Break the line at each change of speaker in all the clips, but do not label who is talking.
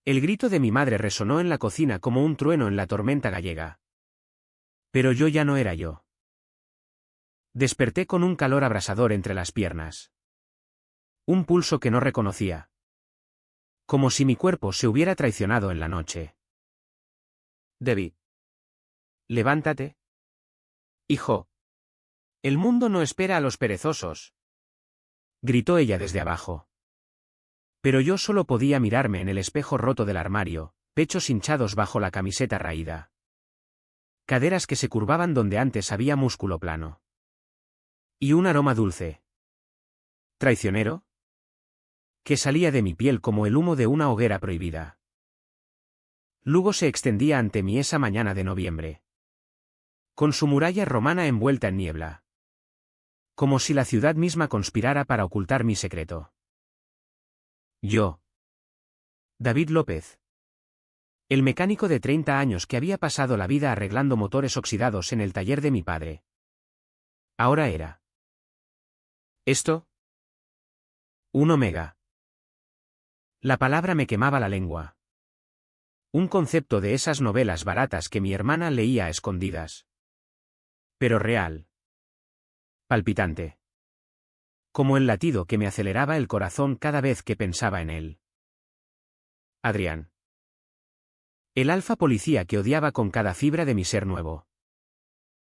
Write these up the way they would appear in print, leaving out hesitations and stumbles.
El grito de mi madre resonó en la cocina como un trueno en la tormenta gallega. Pero yo ya no era yo. Desperté con un calor abrasador entre las piernas. Un pulso que no reconocía. Como si mi cuerpo se hubiera traicionado en la noche. Debbie. Levántate. Hijo. El mundo no espera a los perezosos. Gritó ella desde abajo. Pero yo solo podía mirarme en el espejo roto del armario, pechos hinchados bajo la camiseta raída. Caderas que se curvaban donde antes había músculo plano. Y un aroma dulce. ¿Traicionero? Que salía de mi piel como el humo de una hoguera prohibida. Lugo se extendía ante mí esa mañana de noviembre. Con su muralla romana envuelta en niebla. Como si la ciudad misma conspirara para ocultar mi secreto. Yo. David López. El mecánico de 30 años que había pasado la vida arreglando motores oxidados en el taller de mi padre. Ahora era. ¿Esto? Un omega. La palabra me quemaba la lengua. Un concepto de esas novelas baratas que mi hermana leía a escondidas. Pero real. Palpitante. Como el latido que me aceleraba el corazón cada vez que pensaba en él. Adrián. El alfa policía que odiaba con cada fibra de mi ser nuevo.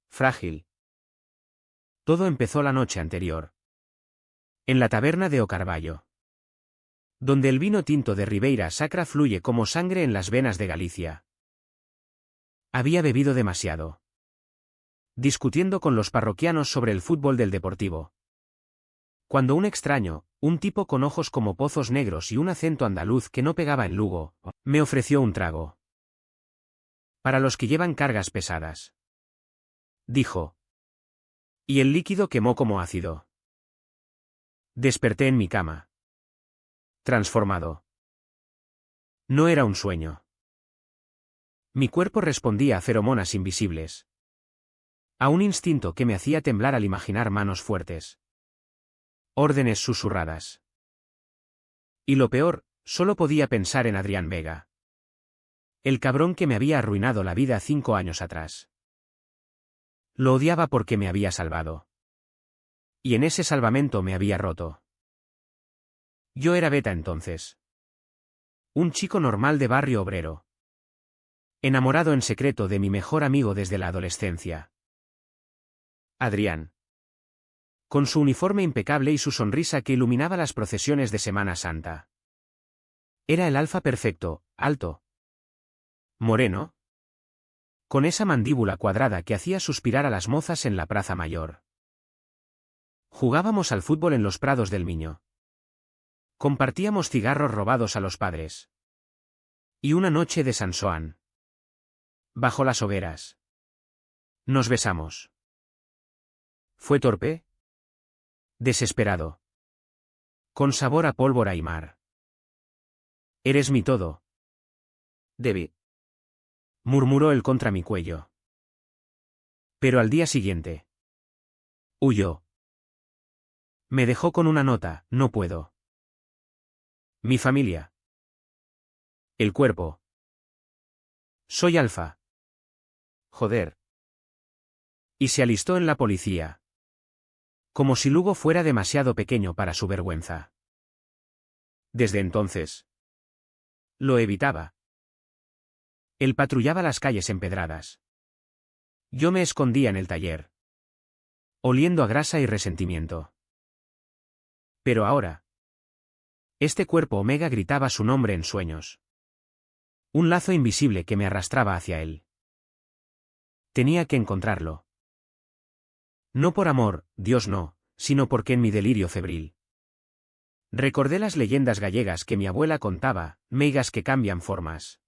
Frágil. Todo empezó la noche anterior. En la taberna de O Carballo. Donde el vino tinto de Ribeira Sacra fluye como sangre en las venas de Galicia. Había bebido demasiado. Discutiendo con los parroquianos sobre el fútbol del Deportivo. Cuando un extraño, un tipo con ojos como pozos negros y un acento andaluz que no pegaba en Lugo, me ofreció un trago. Para los que llevan cargas pesadas. Dijo. Y el líquido quemó como ácido. Desperté en mi cama. Transformado. No era un sueño. Mi cuerpo respondía a feromonas invisibles. A un instinto que me hacía temblar al imaginar manos fuertes. Órdenes susurradas. Y lo peor, solo podía pensar en Adrián Vega. El cabrón que me había arruinado la vida 5 años atrás. Lo odiaba porque me había salvado. Y en ese salvamento me había roto. Yo era Beta entonces. Un chico normal de barrio obrero. Enamorado en secreto de mi mejor amigo desde la adolescencia. Adrián. Con su uniforme impecable y su sonrisa que iluminaba las procesiones de Semana Santa. Era el alfa perfecto, alto. Moreno. Con esa mandíbula cuadrada que hacía suspirar a las mozas en la Plaza Mayor. Jugábamos al fútbol en los prados del Miño. Compartíamos cigarros robados a los padres. Y una noche de San Xoán. Bajo las hogueras. Nos besamos. ¿Fue torpe? Desesperado. Con sabor a pólvora y mar. Eres mi todo. Debbie. Murmuró él contra mi cuello. Pero al día siguiente. Huyó. Me dejó con una nota, no puedo. Mi familia. El cuerpo. Soy alfa. Joder. Y se alistó en la policía. Como si Lugo fuera demasiado pequeño para su vergüenza. Desde entonces. Lo evitaba. Él patrullaba las calles empedradas. Yo me escondía en el taller. Oliendo a grasa y resentimiento. Pero ahora. Este cuerpo omega gritaba su nombre en sueños. Un lazo invisible que me arrastraba hacia él. Tenía que encontrarlo. No por amor, Dios no, sino porque en mi delirio febril. Recordé las leyendas gallegas que mi abuela contaba, meigas que cambian formas.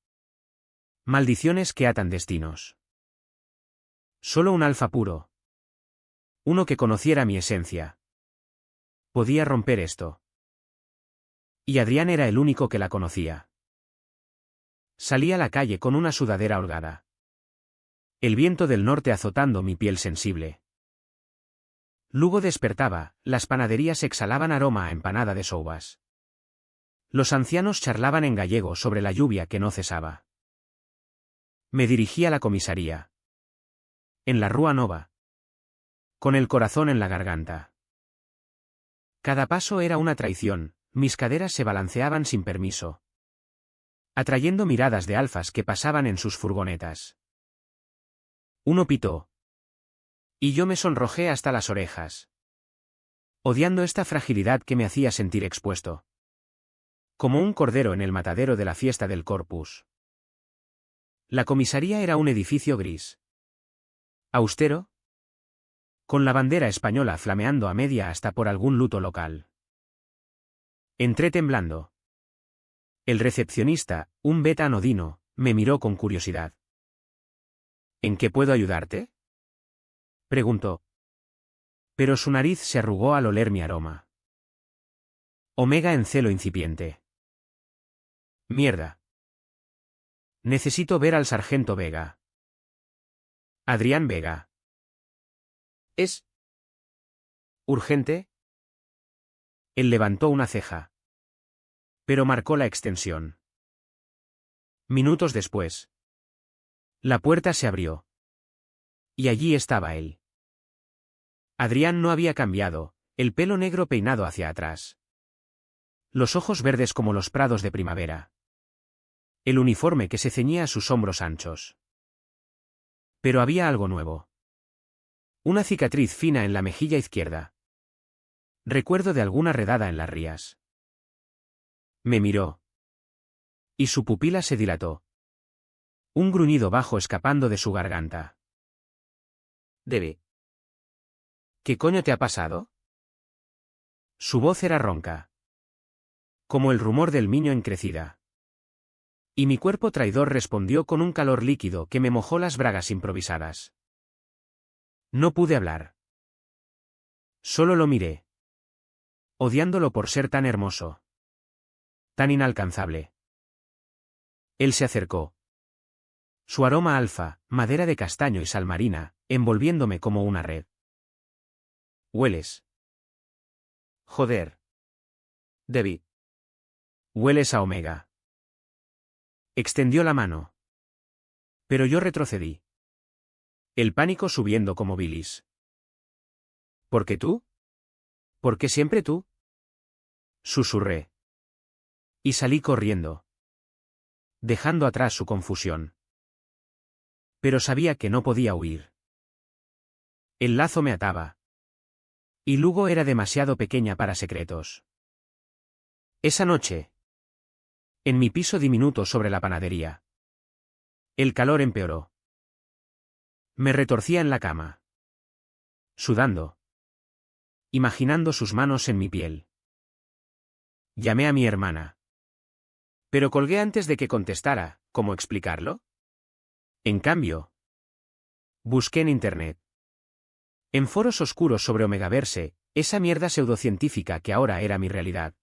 Maldiciones que atan destinos. Solo un alfa puro. Uno que conociera mi esencia. Podía romper esto. Y Adrián era el único que la conocía. Salí a la calle con una sudadera holgada. El viento del norte azotando mi piel sensible. Lugo despertaba, las panaderías exhalaban aroma a empanada de souvas. Los ancianos charlaban en gallego sobre la lluvia que no cesaba. Me dirigí a la comisaría. En la Rúa Nova. Con el corazón en la garganta. Cada paso era una traición, mis caderas se balanceaban sin permiso, atrayendo miradas de alfas que pasaban en sus furgonetas. Uno pitó. Y yo me sonrojé hasta las orejas, odiando esta fragilidad que me hacía sentir expuesto, como un cordero en el matadero de la fiesta del Corpus. La comisaría era un edificio gris, austero, con la bandera española flameando a media asta por algún luto local. Entré temblando. El recepcionista, un beta anodino, me miró con curiosidad. ¿En qué puedo ayudarte?, preguntó. Pero su nariz se arrugó al oler mi aroma. Omega en celo incipiente. Mierda. Necesito ver al sargento Vega. Adrián Vega. ¿Es urgente? Él levantó una ceja, pero marcó la extensión. Minutos después, la puerta se abrió. Y allí estaba él. Adrián no había cambiado, el pelo negro peinado hacia atrás. Los ojos verdes como los prados de primavera. El uniforme que se ceñía a sus hombros anchos. Pero había algo nuevo. Una cicatriz fina en la mejilla izquierda. Recuerdo de alguna redada en las rías. Me miró. Y su pupila se dilató. Un gruñido bajo escapando de su garganta. Debe. ¿Qué coño te ha pasado? Su voz era ronca, como el rumor del niño en crecida. Y mi cuerpo traidor respondió con un calor líquido que me mojó las bragas improvisadas. No pude hablar. Solo lo miré, odiándolo por ser tan hermoso, tan inalcanzable. Él se acercó. Su aroma alfa, madera de castaño y sal marina, envolviéndome como una red. Hueles. Joder. Debbie. Hueles a Omega. Extendió la mano. Pero yo retrocedí. El pánico subiendo como bilis. ¿Por qué tú? ¿Por qué siempre tú? Susurré. Y salí corriendo, dejando atrás su confusión. Pero sabía que no podía huir. El lazo me ataba. Y Lugo era demasiado pequeña para secretos. Esa noche, en mi piso diminuto sobre la panadería, el calor empeoró. Me retorcía en la cama, sudando, imaginando sus manos en mi piel. Llamé a mi hermana. Pero colgué antes de que contestara. ¿Cómo explicarlo? En cambio, busqué en internet. En foros oscuros sobre Omegaverse, esa mierda pseudocientífica que ahora era mi realidad.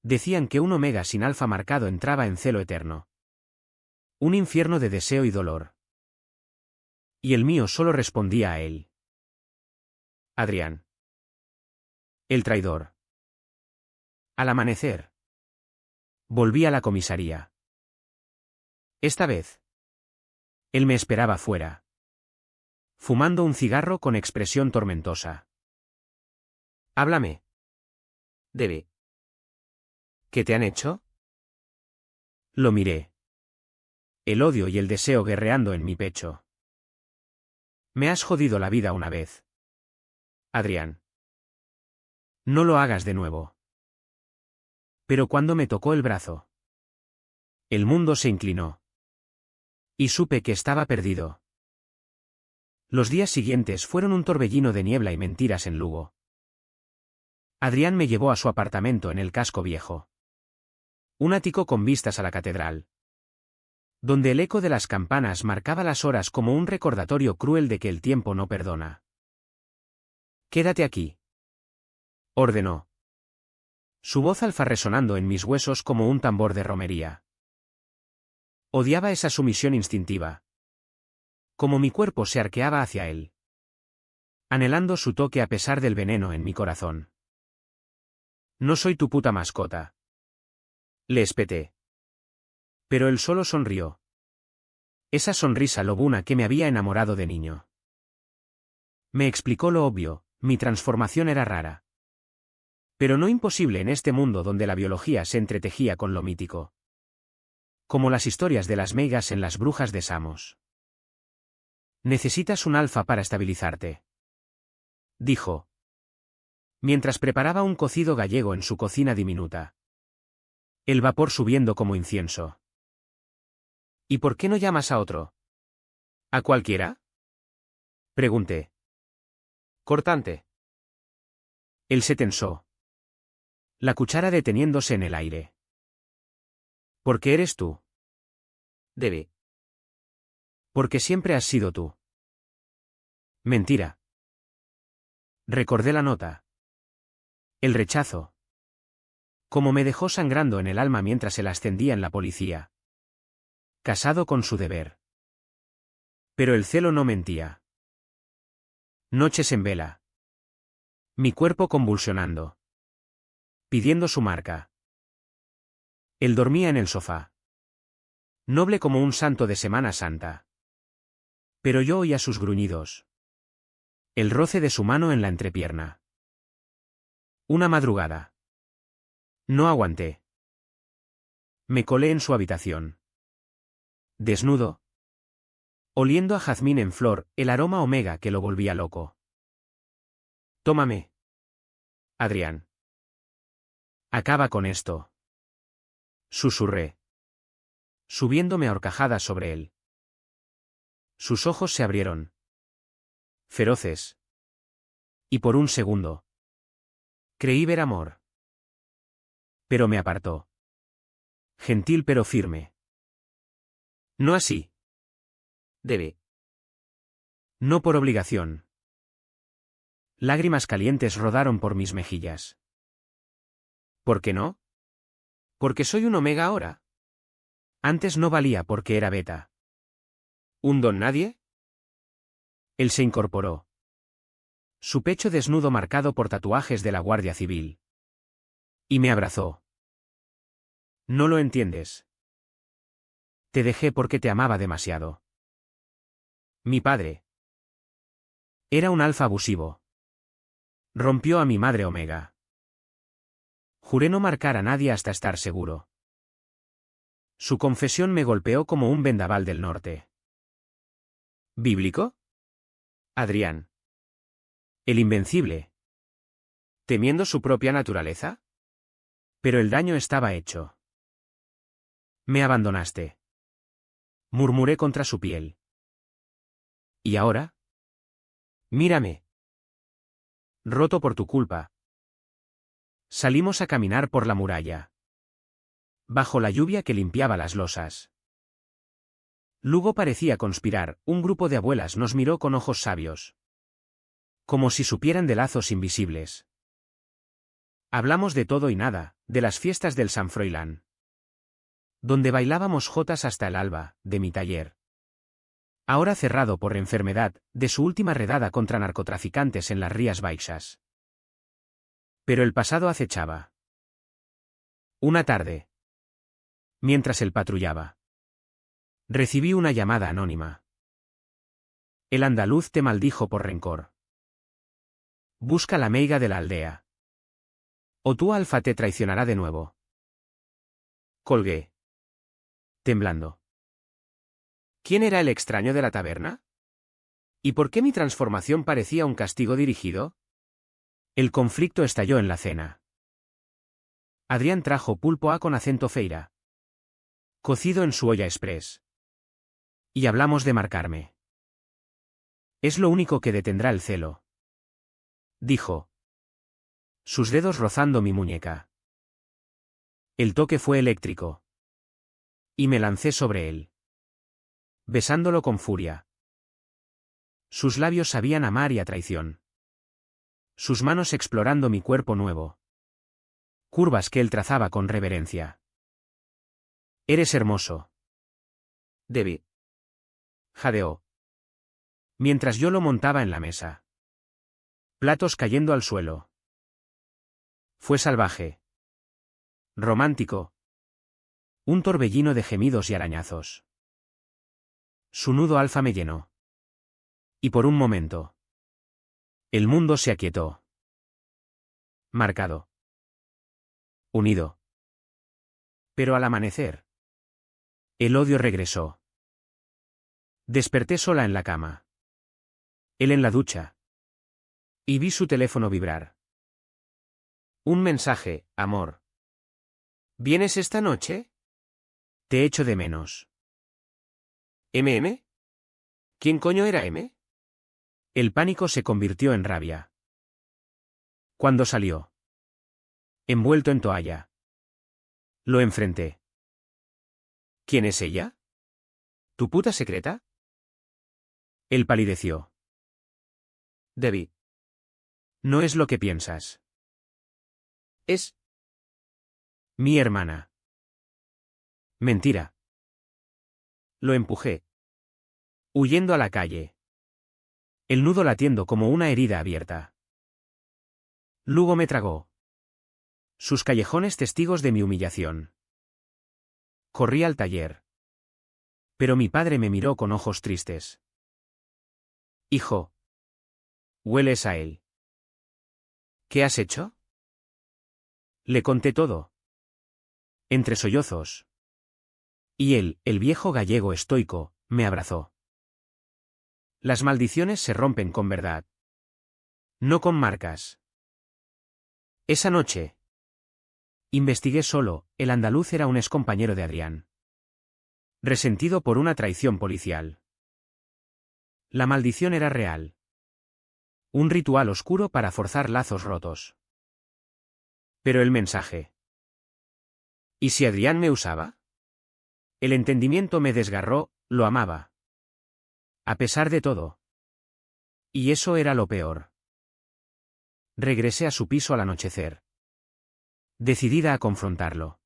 Decían que un Omega sin alfa marcado entraba en celo eterno. Un infierno de deseo y dolor. Y el mío solo respondía a él. Adrián. El traidor. Al amanecer, volví a la comisaría. Esta vez, él me esperaba fuera, fumando un cigarro con expresión tormentosa. Háblame. Debe. ¿Qué te han hecho? Lo miré. El odio y el deseo guerreando en mi pecho. Me has jodido la vida una vez, Adrián. No lo hagas de nuevo. Pero cuando me tocó el brazo, el mundo se inclinó. Y supe que estaba perdido. Los días siguientes fueron un torbellino de niebla y mentiras en Lugo. Adrián me llevó a su apartamento en el casco viejo. Un ático con vistas a la catedral, donde el eco de las campanas marcaba las horas como un recordatorio cruel de que el tiempo no perdona. Quédate aquí, ordenó. Su voz alfa resonando en mis huesos como un tambor de romería. Odiaba esa sumisión instintiva. Como mi cuerpo se arqueaba hacia él, anhelando su toque a pesar del veneno en mi corazón. No soy tu puta mascota. Le espeté. Pero él solo sonrió. Esa sonrisa lobuna que me había enamorado de niño. Me explicó lo obvio, mi transformación era rara. Pero no imposible en este mundo donde la biología se entretejía con lo mítico. Como las historias de las meigas en Las brujas de Samos. Necesitas un alfa para estabilizarte. Dijo. Mientras preparaba un cocido gallego en su cocina diminuta. El vapor subiendo como incienso. ¿Y por qué no llamas a otro? ¿A cualquiera? Pregunté. Cortante. Él se tensó. La cuchara deteniéndose en el aire. ¿Por qué eres tú? Debe. Porque siempre has sido tú. Mentira. Recordé la nota. El rechazo. Como me dejó sangrando en el alma mientras él ascendía en la policía. Casado con su deber. Pero el celo no mentía. Noches en vela. Mi cuerpo convulsionando. Pidiendo su marca. Él dormía en el sofá. Noble como un santo de Semana Santa. Pero yo oía sus gruñidos. El roce de su mano en la entrepierna. Una madrugada. No aguanté. Me colé en su habitación. Desnudo. Oliendo a jazmín en flor, el aroma omega que lo volvía loco. Tómame. Adrián. Acaba con esto. Susurré. Subiéndome a horcajadas sobre él. Sus ojos se abrieron. Feroces. Y por un segundo. Creí ver amor. Pero me apartó. Gentil pero firme. No así. Debe. No por obligación. Lágrimas calientes rodaron por mis mejillas. ¿Por qué no? Porque soy un omega ahora. Antes no valía porque era beta. ¿Un don nadie? Él se incorporó. Su pecho desnudo marcado por tatuajes de la Guardia Civil. Y me abrazó. No lo entiendes. Te dejé porque te amaba demasiado. Mi padre. Era un alfa abusivo. Rompió a mi madre omega. Juré no marcar a nadie hasta estar seguro. Su confesión me golpeó como un vendaval del norte. ¿Bíblico? Adrián. El invencible. ¿Temiendo su propia naturaleza? Pero el daño estaba hecho. Me abandonaste. Murmuré contra su piel. ¿Y ahora? Mírame. Roto por tu culpa. Salimos a caminar por la muralla. Bajo la lluvia que limpiaba las losas. Lugo parecía conspirar, un grupo de abuelas nos miró con ojos sabios. Como si supieran de lazos invisibles. Hablamos de todo y nada, de las fiestas del San Froilán. Donde bailábamos jotas hasta el alba, de mi taller. Ahora cerrado por enfermedad, de su última redada contra narcotraficantes en las Rías Baixas. Pero el pasado acechaba. Una tarde. Mientras él patrullaba. Recibí una llamada anónima. El andaluz te maldijo por rencor. Busca la meiga de la aldea. O tu alfa te traicionará de nuevo. Colgué. Temblando. ¿Quién era el extraño de la taberna? ¿Y por qué mi transformación parecía un castigo dirigido? El conflicto estalló en la cena. Adrián trajo pulpo A con acento feira. Cocido en su olla express. Y hablamos de marcarme. Es lo único que detendrá el celo. Dijo. Sus dedos rozando mi muñeca. El toque fue eléctrico. Y me lancé sobre él. Besándolo con furia. Sus labios sabían a mar y a traición. Sus manos explorando mi cuerpo nuevo. Curvas que él trazaba con reverencia. Eres hermoso. Debbie. Jadeó. Mientras yo lo montaba en la mesa. Platos cayendo al suelo. Fue salvaje. Romántico. Un torbellino de gemidos y arañazos. Su nudo alfa me llenó. Y por un momento, el mundo se aquietó. Marcado. Unido. Pero al amanecer, el odio regresó. Desperté sola en la cama. Él en la ducha. Y vi su teléfono vibrar. Un mensaje, amor. ¿Vienes esta noche? Te echo de menos. ¿MM? ¿Quién coño era M? El pánico se convirtió en rabia. Cuando salió, envuelto en toalla, lo enfrenté. ¿Quién es ella? ¿Tu puta secreta? Él palideció. Debbie. No es lo que piensas. Es mi hermana. Mentira. Lo empujé, huyendo a la calle. El nudo latiendo como una herida abierta. Lugo me tragó. Sus callejones testigos de mi humillación. Corrí al taller. Pero mi padre me miró con ojos tristes. Hijo. ¿Hueles a él? ¿Qué has hecho? Le conté todo. Entre sollozos. Y él, el viejo gallego estoico, me abrazó. Las maldiciones se rompen con verdad. No con marcas. Esa noche. Investigué solo, el andaluz era un excompañero de Adrián. Resentido por una traición policial. La maldición era real. Un ritual oscuro para forzar lazos rotos. Pero el mensaje. ¿Y si Adrián me usaba? El entendimiento me desgarró, lo amaba. A pesar de todo. Y eso era lo peor. Regresé a su piso al anochecer. Decidida a confrontarlo.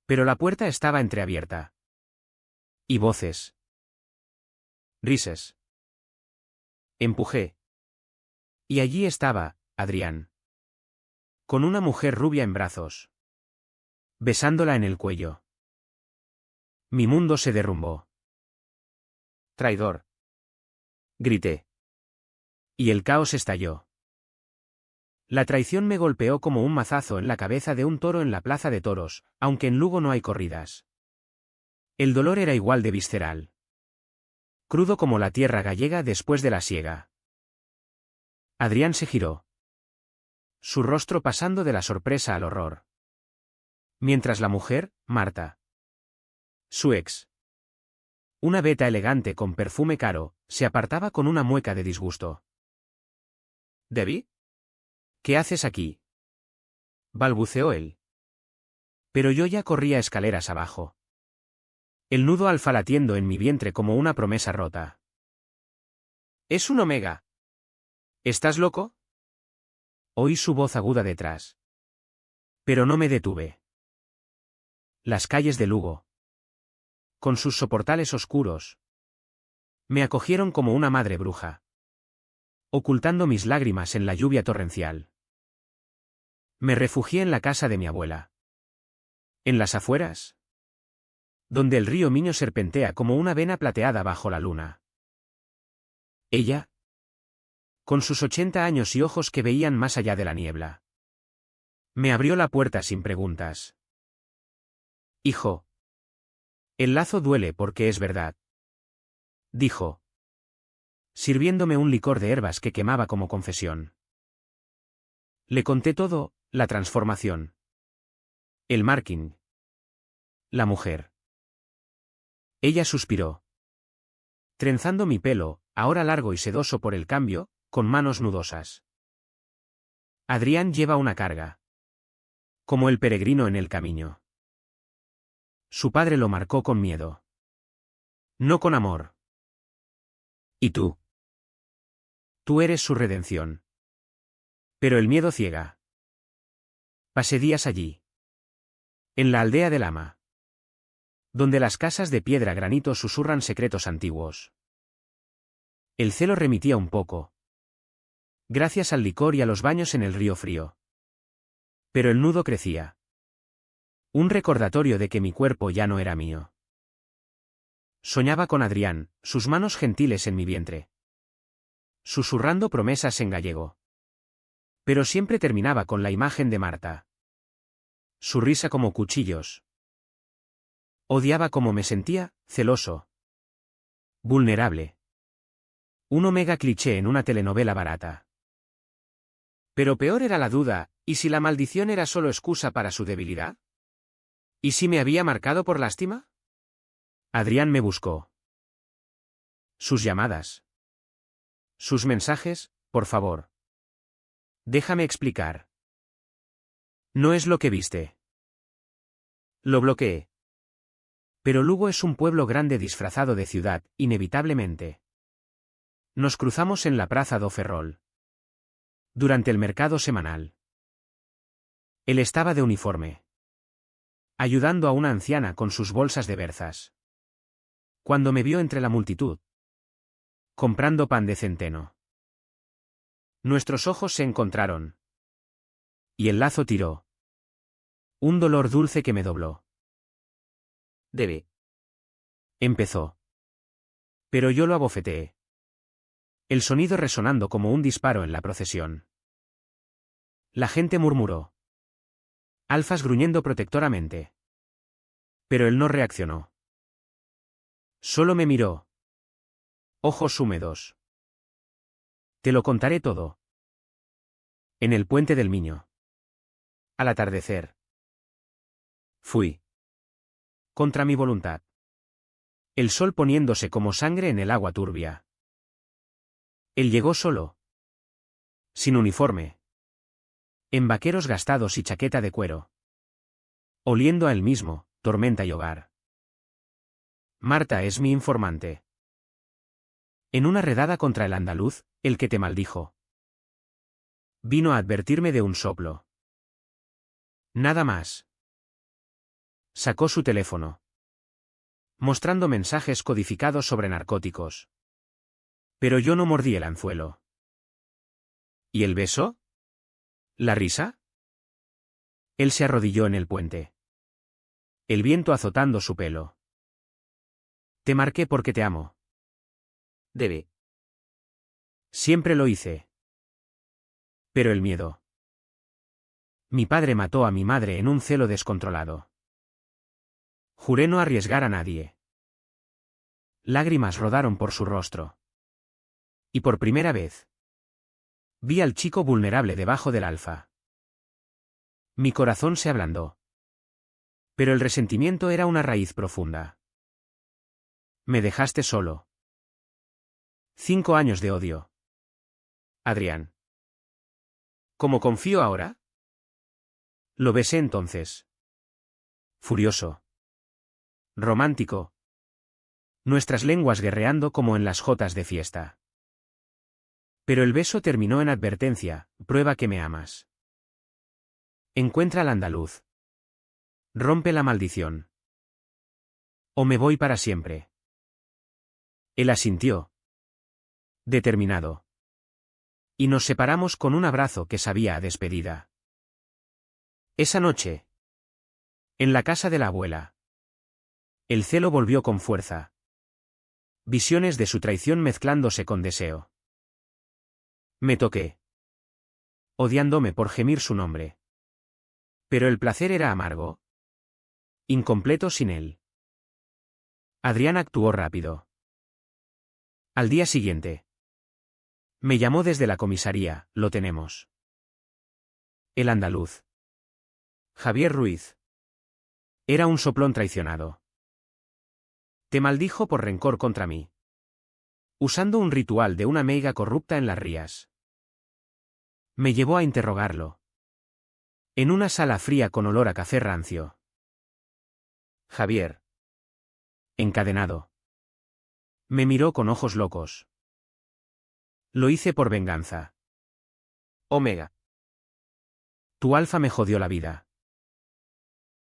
Pero la puerta estaba entreabierta. Y voces. Risas. Empujé. Y allí estaba, Adrián. Con una mujer rubia en brazos. Besándola en el cuello. Mi mundo se derrumbó. Traidor. Grité. Y el caos estalló. La traición me golpeó como un mazazo en la cabeza de un toro en la plaza de toros, aunque en Lugo no hay corridas. El dolor era igual de visceral. Crudo como la tierra gallega después de la siega. Adrián se giró. Su rostro pasando de la sorpresa al horror. Mientras la mujer, Marta. Su ex. Una beta elegante con perfume caro, se apartaba con una mueca de disgusto. ¿Debbie? ¿Qué haces aquí? Balbuceó él. Pero yo ya corría escaleras abajo. El nudo alfa latiendo en mi vientre como una promesa rota. Es un omega. ¿Estás loco? Oí su voz aguda detrás. Pero no me detuve. Las calles de Lugo. Con sus soportales oscuros. Me acogieron como una madre bruja. Ocultando mis lágrimas en la lluvia torrencial. Me refugié en la casa de mi abuela. En las afueras. Donde el río Miño serpentea como una vena plateada bajo la luna. Ella. Con sus 80 años y ojos que veían más allá de la niebla. Me abrió la puerta sin preguntas. Hijo. El lazo duele porque es verdad. Dijo. Sirviéndome un licor de herbas que quemaba como confesión. Le conté todo, la transformación. El marking. La mujer. Ella suspiró. Trenzando mi pelo, ahora largo y sedoso por el cambio, con manos nudosas. Adrián lleva una carga. Como el peregrino en el camino. Su padre lo marcó con miedo. No con amor. ¿Y tú? Tú eres su redención. Pero el miedo ciega. Pasé días allí. En la aldea del Ama. Donde las casas de piedra granito susurran secretos antiguos. El celo remitía un poco. Gracias al licor y a los baños en el río frío. Pero el nudo crecía. Un recordatorio de que mi cuerpo ya no era mío. Soñaba con Adrián, sus manos gentiles en mi vientre. Susurrando promesas en gallego. Pero siempre terminaba con la imagen de Marta. Su risa como cuchillos. Odiaba cómo me sentía, celoso. Vulnerable. Un omega cliché en una telenovela barata. Pero peor era la duda, ¿y si la maldición era solo excusa para su debilidad? ¿Y si me había marcado por lástima? Adrián me buscó. Sus llamadas. Sus mensajes, por favor. Déjame explicar. No es lo que viste. Lo bloqueé. Pero Lugo es un pueblo grande disfrazado de ciudad, inevitablemente. Nos cruzamos en la Praza do Ferrol. Durante el mercado semanal. Él estaba de uniforme. Ayudando a una anciana con sus bolsas de berzas. Cuando me vio entre la multitud. Comprando pan de centeno. Nuestros ojos se encontraron. Y el lazo tiró. Un dolor dulce que me dobló. Debe. Empezó. Pero yo lo abofeteé. El sonido resonando como un disparo en la procesión. La gente murmuró. Alfas gruñendo protectoramente. Pero él no reaccionó. Solo me miró. Ojos húmedos. Te lo contaré todo. En el puente del Miño. Al atardecer. Fui. Contra mi voluntad. El sol poniéndose como sangre en el agua turbia. Él llegó solo. Sin uniforme. En vaqueros gastados y chaqueta de cuero. Oliendo a él mismo, tormenta y hogar. Marta es mi informante. En una redada contra el andaluz, el que te maldijo. Vino a advertirme de un soplo. Nada más. Sacó su teléfono. Mostrando mensajes codificados sobre narcóticos. Pero yo no mordí el anzuelo. ¿Y el beso? ¿La risa? Él se arrodilló en el puente. El viento azotando su pelo. Te marqué porque te amo. Debe. Siempre lo hice. Pero el miedo. Mi padre mató a mi madre en un celo descontrolado. Juré no arriesgar a nadie. Lágrimas rodaron por su rostro. Y por primera vez. Vi al chico vulnerable debajo del alfa. Mi corazón se ablandó. Pero el resentimiento era una raíz profunda. Me dejaste solo. 5 años de odio. Adrián. ¿Cómo confío ahora? Lo besé entonces. Furioso. Romántico. Nuestras lenguas guerreando como en las jotas de fiesta. Pero el beso terminó en advertencia, prueba que me amas. Encuentra al andaluz. Rompe la maldición. O me voy para siempre. Él asintió. Determinado. Y nos separamos con un abrazo que sabía a despedida. Esa noche. En la casa de la abuela. El celo volvió con fuerza. Visiones de su traición mezclándose con deseo. Me toqué. Odiándome por gemir su nombre. Pero el placer era amargo. Incompleto sin él. Adrián actuó rápido. Al día siguiente. Me llamó desde la comisaría, lo tenemos. El andaluz. Javier Ruiz. Era un soplón traicionado. Te maldijo por rencor contra mí. Usando un ritual de una meiga corrupta en las rías. Me llevó a interrogarlo. En una sala fría con olor a café rancio. Javier. Encadenado. Me miró con ojos locos. Lo hice por venganza. Omega. Tu alfa me jodió la vida.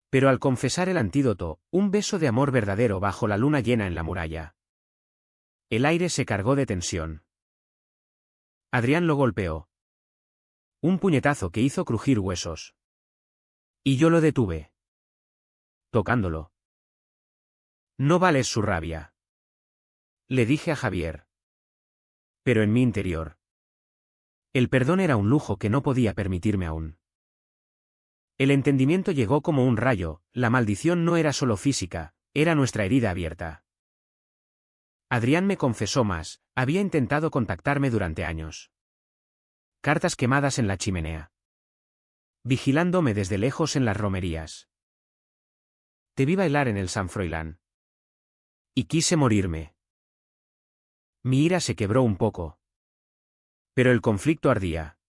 Pero al confesar el antídoto, un beso de amor verdadero bajo la luna llena en la muralla. El aire se cargó de tensión. Adrián lo golpeó. Un puñetazo que hizo crujir huesos. Y yo lo detuve. tocándolo. No vales su rabia. Le dije a Javier. Pero en mi interior. El perdón era un lujo que no podía permitirme aún. El entendimiento llegó como un rayo, la maldición no era solo física, era nuestra herida abierta. Adrián me confesó más, había intentado contactarme durante años. Cartas quemadas en la chimenea. Vigilándome desde lejos en las romerías. Te vi bailar en el San Froilán. Y quise morirme. Mi ira se quebró un poco. Pero el conflicto ardía.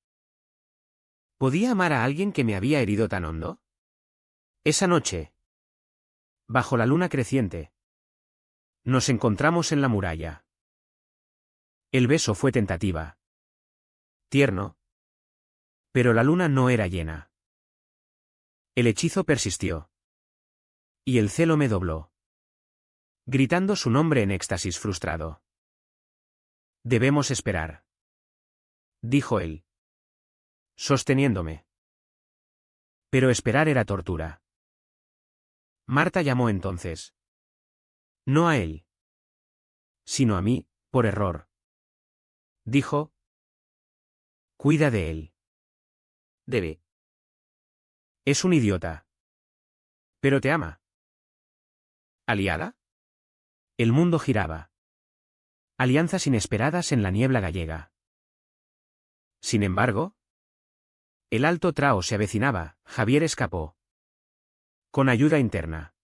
¿Podía amar a alguien que me había herido tan hondo? Esa noche, bajo la luna creciente, nos encontramos en la muralla. El beso fue tentativa. Tierno. Pero la luna no era llena. El hechizo persistió. Y el celo me dobló. Gritando su nombre en éxtasis frustrado. Debemos esperar. Dijo él. Sosteniéndome. Pero esperar era tortura. Marta llamó entonces. No a él. Sino a mí, por error. Dijo. Cuida de él. Debe. Es un idiota. Pero te ama. ¿Aliada? El mundo giraba. Alianzas inesperadas en la niebla gallega. Sin embargo, el alto trao se avecinaba, Javier escapó. Con ayuda interna.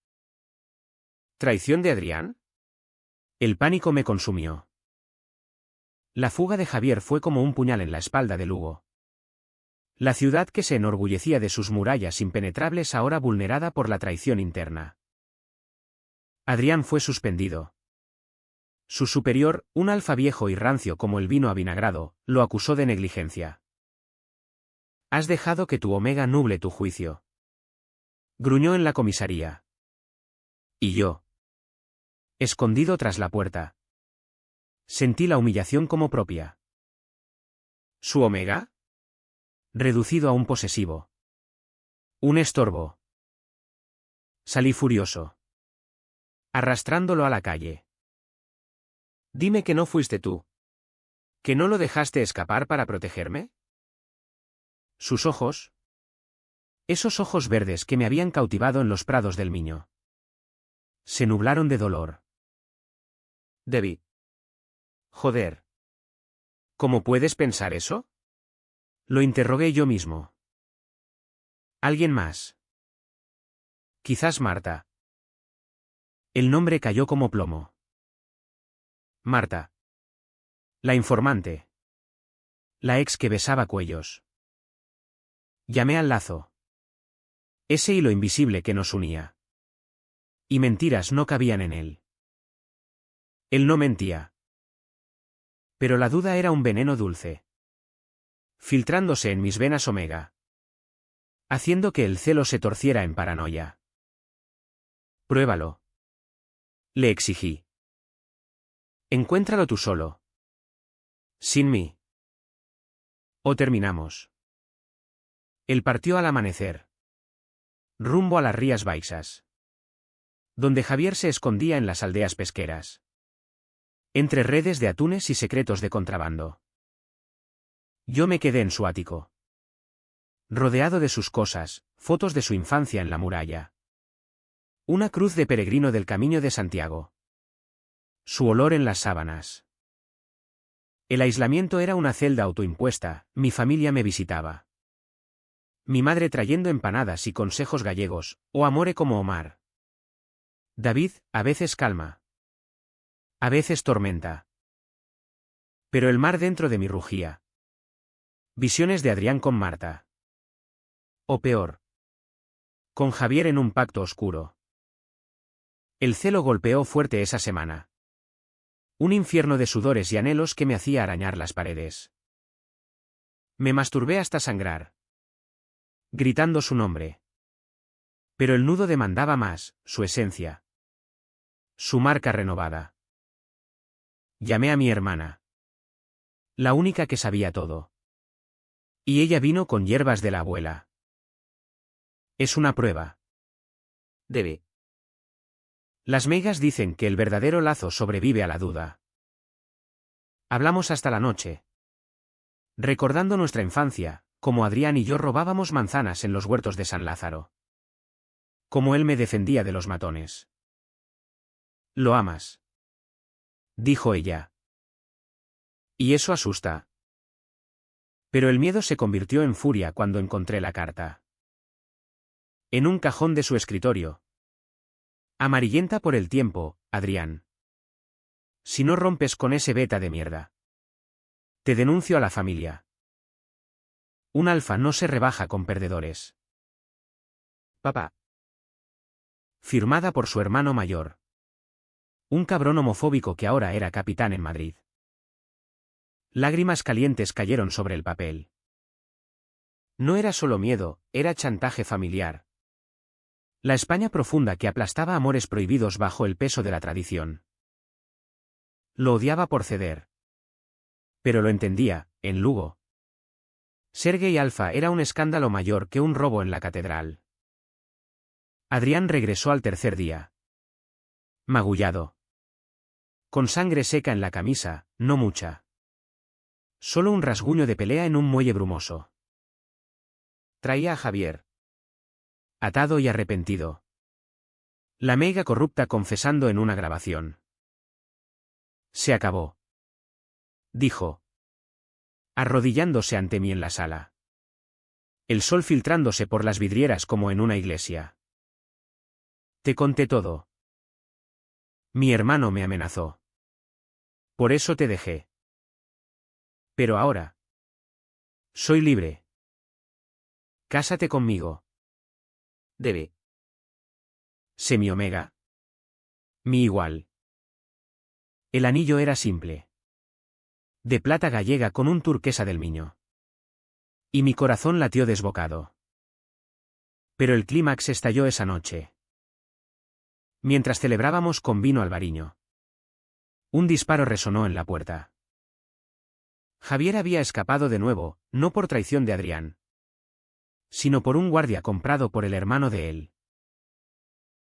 ¿Traición de Adrián? El pánico me consumió. La fuga de Javier fue como un puñal en la espalda de Lugo. La ciudad que se enorgullecía de sus murallas impenetrables ahora vulnerada por la traición interna. Adrián fue suspendido. Su superior, un alfa viejo y rancio como el vino avinagrado, lo acusó de negligencia. Has dejado que tu omega nuble tu juicio. Gruñó en la comisaría. Y yo. Escondido tras la puerta. Sentí la humillación como propia. ¿Su omega? Reducido a un posesivo. Un estorbo. Salí furioso. Arrastrándolo a la calle. Dime que no fuiste tú. ¿Que no lo dejaste escapar para protegerme? Sus ojos. Esos ojos verdes que me habían cautivado en los prados del Miño. Se nublaron de dolor. Debí. Joder. ¿Cómo puedes pensar eso? Lo interrogué yo mismo. ¿Alguien más? Quizás Marta. El nombre cayó como plomo. Marta. La informante. La ex que besaba cuellos. Llamé al lazo. Ese hilo invisible que nos unía. Y mentiras no cabían en él. Él no mentía. Pero la duda era un veneno dulce. Filtrándose en mis venas omega. Haciendo que el celo se torciera en paranoia. Pruébalo. Le exigí. Encuéntralo tú solo. Sin mí. O terminamos. Él partió al amanecer. Rumbo a las Rías Baixas. Donde Javier se escondía en las aldeas pesqueras. Entre redes de atunes y secretos de contrabando. Yo me quedé en su ático. Rodeado de sus cosas, fotos de su infancia en la muralla. Una cruz de peregrino del Camino de Santiago. Su olor en las sábanas. El aislamiento era una celda autoimpuesta, mi familia me visitaba. Mi madre trayendo empanadas y consejos gallegos, o amore como Omar. David, a veces calma. A veces tormenta. Pero el mar dentro de mí rugía. Visiones de Adrián con Marta. O peor. Con Javier en un pacto oscuro. El celo golpeó fuerte esa semana. Un infierno de sudores y anhelos que me hacía arañar las paredes. Me masturbé hasta sangrar. Gritando su nombre. Pero el nudo demandaba más, su esencia. Su marca renovada. Llamé a mi hermana. La única que sabía todo. Y ella vino con hierbas de la abuela. Es una prueba. Debe. Las meigas dicen que el verdadero lazo sobrevive a la duda. Hablamos hasta la noche. Recordando nuestra infancia, como Adrián y yo robábamos manzanas en los huertos de San Lázaro. Como él me defendía de los matones. ¿Lo amas?, dijo ella. Y eso asusta. Pero el miedo se convirtió en furia cuando encontré la carta. En un cajón de su escritorio. Amarillenta por el tiempo, Adrián. Si no rompes con ese beta de mierda. Te denuncio a la familia. Un alfa no se rebaja con perdedores. Papá. Firmada por su hermano mayor. Un cabrón homofóbico que ahora era capitán en Madrid. Lágrimas calientes cayeron sobre el papel. No era solo miedo, era chantaje familiar. La España profunda que aplastaba amores prohibidos bajo el peso de la tradición. Lo odiaba por ceder. Pero lo entendía, en Lugo. Ser gay alfa era un escándalo mayor que un robo en la catedral. Adrián regresó al tercer día. Magullado. Con sangre seca en la camisa, no mucha. Solo un rasguño de pelea en un muelle brumoso. Traía a Javier. Atado y arrepentido. La meiga corrupta confesando en una grabación. Se acabó. Dijo. Arrodillándose ante mí en la sala. El sol filtrándose por las vidrieras como en una iglesia. Te conté todo. Mi hermano me amenazó. Por eso te dejé. Pero ahora. Soy libre. Cásate conmigo. Debe. Sé mi omega. Mi igual. El anillo era simple. De plata gallega con un turquesa del Miño. Y mi corazón latió desbocado. Pero el clímax estalló esa noche. Mientras celebrábamos con vino albariño. Un disparo resonó en la puerta. Javier había escapado de nuevo, no por traición de Adrián, sino por un guardia comprado por el hermano de él.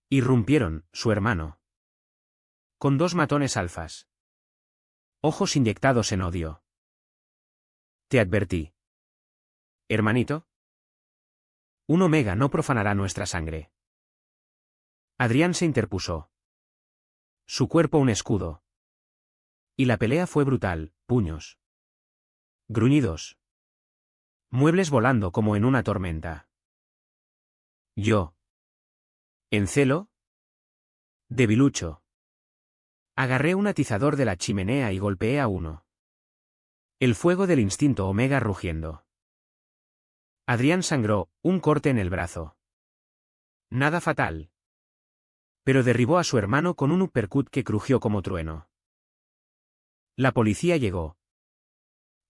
Irrumpieron, su hermano. Con 2 matones alfas. Ojos inyectados en odio. Te advertí. Hermanito. Un omega no profanará nuestra sangre. Adrián se interpuso. Su cuerpo un escudo. Y la pelea fue brutal, puños. Gruñidos. Muebles volando como en una tormenta. Yo. En celo. Debilucho. Agarré un atizador de la chimenea y golpeé a uno. El fuego del instinto omega rugiendo. Adrián sangró, un corte en el brazo. Nada fatal. Pero derribó a su hermano con un uppercut que crujió como trueno. La policía llegó.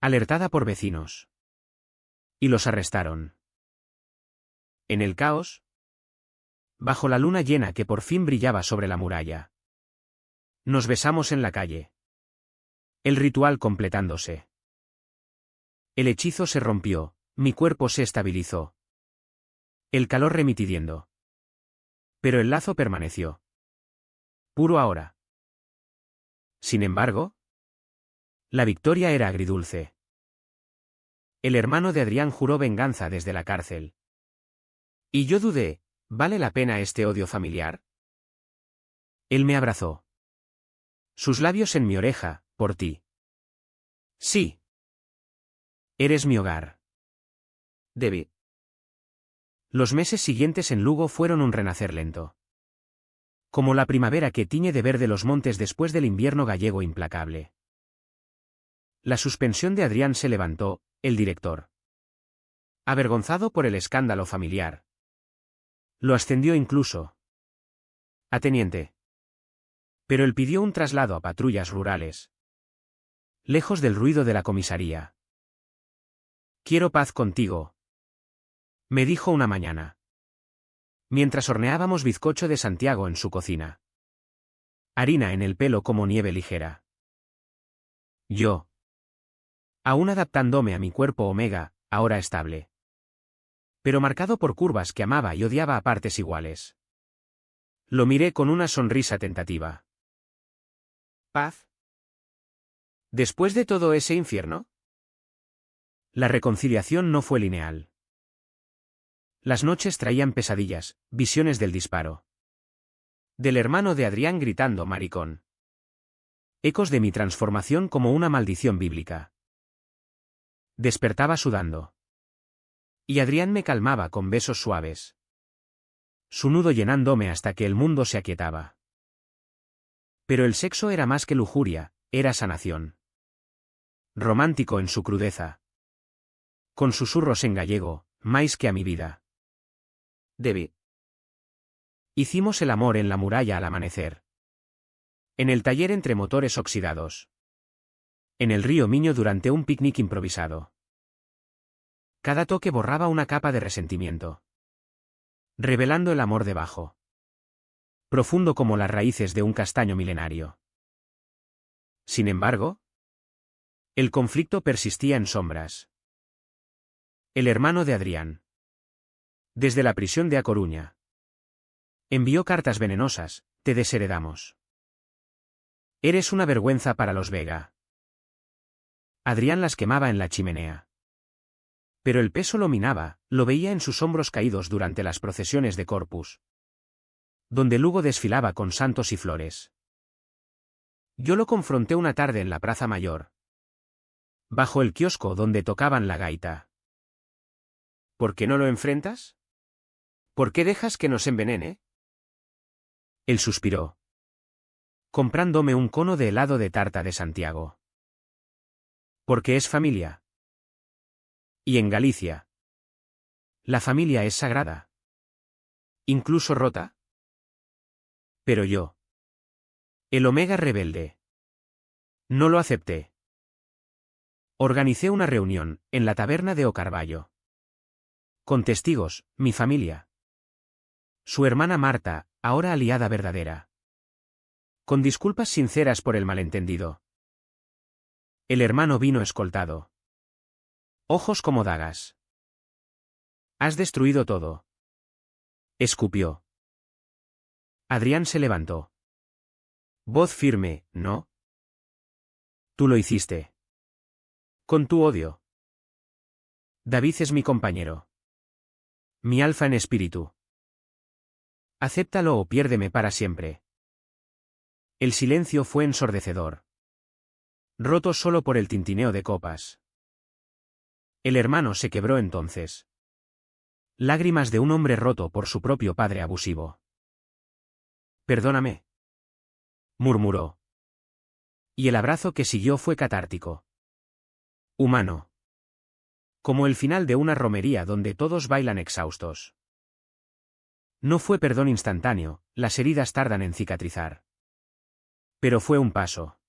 Alertada por vecinos. Y los arrestaron. En el caos. Bajo la luna llena que por fin brillaba sobre la muralla. Nos besamos en la calle. El ritual completándose. El hechizo se rompió, mi cuerpo se estabilizó. El calor remitiendo. Pero el lazo permaneció. Puro ahora. Sin embargo, la victoria era agridulce. El hermano de Adrián juró venganza desde la cárcel. Y yo dudé, ¿vale la pena este odio familiar? Él me abrazó. Sus labios en mi oreja, por ti. Sí. Eres mi hogar. Debbie. Los meses siguientes en Lugo fueron un renacer lento. Como la primavera que tiñe de verde los montes después del invierno gallego implacable. La suspensión de Adrián se levantó, el director. Avergonzado por el escándalo familiar. Lo ascendió incluso a teniente. Pero él pidió un traslado a patrullas rurales. Lejos del ruido de la comisaría. Quiero paz contigo, me dijo una mañana. Mientras horneábamos bizcocho de Santiago en su cocina. Harina en el pelo como nieve ligera. Yo. Aún adaptándome a mi cuerpo omega, ahora estable. Pero marcado por curvas que amaba y odiaba a partes iguales. Lo miré con una sonrisa tentativa. ¿Paz? ¿Después de todo ese infierno? La reconciliación no fue lineal. Las noches traían pesadillas, visiones del disparo. Del hermano de Adrián gritando maricón. Ecos de mi transformación como una maldición bíblica. Despertaba sudando. Y Adrián me calmaba con besos suaves. Su nudo llenándome hasta que el mundo se aquietaba. Pero el sexo era más que lujuria, era sanación. Romántico en su crudeza. Con susurros en gallego, más que a mi vida. Debbie. Hicimos el amor en la muralla al amanecer. En el taller entre motores oxidados. En el río Miño durante un picnic improvisado. Cada toque borraba una capa de resentimiento. Revelando el amor debajo. Profundo como las raíces de un castaño milenario. Sin embargo, el conflicto persistía en sombras. El hermano de Adrián. Desde la prisión de A Coruña. Envió cartas venenosas, te desheredamos. Eres una vergüenza para los Vega. Adrián las quemaba en la chimenea. Pero el peso lo minaba, lo veía en sus hombros caídos durante las procesiones de Corpus. Donde Lugo desfilaba con santos y flores. Yo lo confronté una tarde en la Plaza Mayor. Bajo el kiosco donde tocaban la gaita. ¿Por qué no lo enfrentas? ¿Por qué dejas que nos envenene? Él suspiró. Comprándome un cono de helado de tarta de Santiago. Porque es familia. Y en Galicia. La familia es sagrada. Incluso rota. Pero yo. El Omega rebelde. No lo acepté. Organicé una reunión, en la taberna de O Carballo. Con testigos, mi familia. Su hermana Marta, ahora aliada verdadera. Con disculpas sinceras por el malentendido. El hermano vino escoltado. Ojos como dagas. Has destruido todo. Escupió. Adrián se levantó. Voz firme, ¿no? Tú lo hiciste. Con tu odio. David es mi compañero. Mi alfa en espíritu. Acéptalo o piérdeme para siempre. El silencio fue ensordecedor. Roto solo por el tintineo de copas. El hermano se quebró entonces. Lágrimas de un hombre roto por su propio padre abusivo. Perdóname. Murmuró. Y el abrazo que siguió fue catártico. Humano. Como el final de una romería donde todos bailan exhaustos. No fue perdón instantáneo, las heridas tardan en cicatrizar. Pero fue un paso.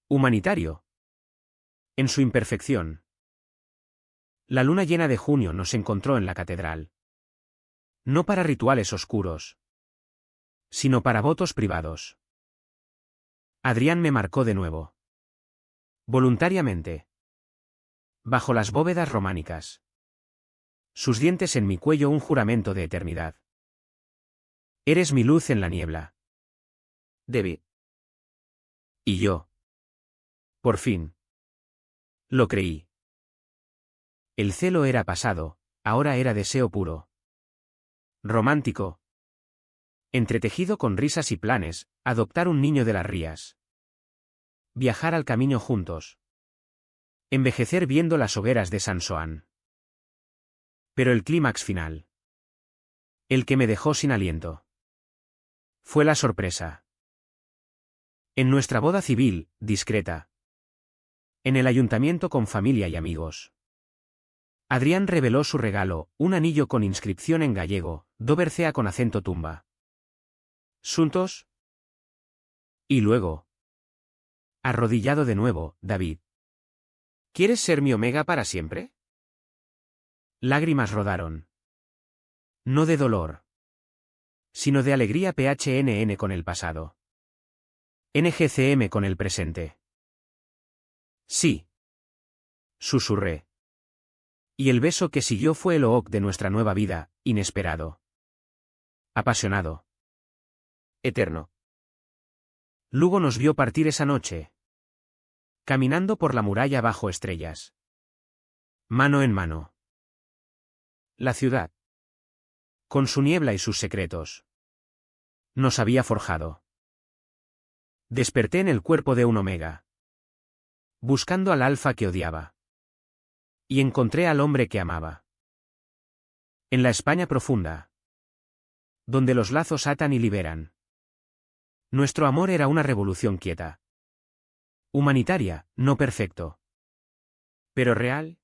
Humanitario. En su imperfección. La luna llena de junio nos encontró en la catedral. No para rituales oscuros. Sino para votos privados. Adrián me marcó de nuevo. Voluntariamente. Bajo las bóvedas románicas. Sus dientes en mi cuello un juramento de eternidad. Eres mi luz en la niebla. Debbie. Y yo. Por fin. Lo creí. El celo era pasado, ahora era deseo puro. Romántico. Entretejido con risas y planes, adoptar un niño de las rías. Viajar al camino juntos. Envejecer viendo las hogueras de San Soán. Pero el clímax final. El que me dejó sin aliento. Fue la sorpresa. En nuestra boda civil, discreta. En el ayuntamiento con familia y amigos. Adrián reveló su regalo, un anillo con inscripción en gallego, Dobercea con acento tumba. ¿Suntos? Y luego. Arrodillado de nuevo, David. ¿Quieres ser mi Omega para siempre? Lágrimas rodaron. No de dolor. Sino de alegría PHNN con el pasado. NGCM con el presente. Sí. Susurré. Y el beso que siguió fue el OOC de nuestra nueva vida, inesperado. Apasionado. Eterno. Lugo nos vio partir esa noche, caminando por la muralla bajo estrellas. Mano en mano. La ciudad, con su niebla y sus secretos, nos había forjado. Desperté en el cuerpo de un omega, buscando al alfa que odiaba. Y encontré al hombre que amaba. En la España profunda, donde los lazos atan y liberan. Nuestro amor era una revolución quieta. Humanitaria, no perfecto. Pero real,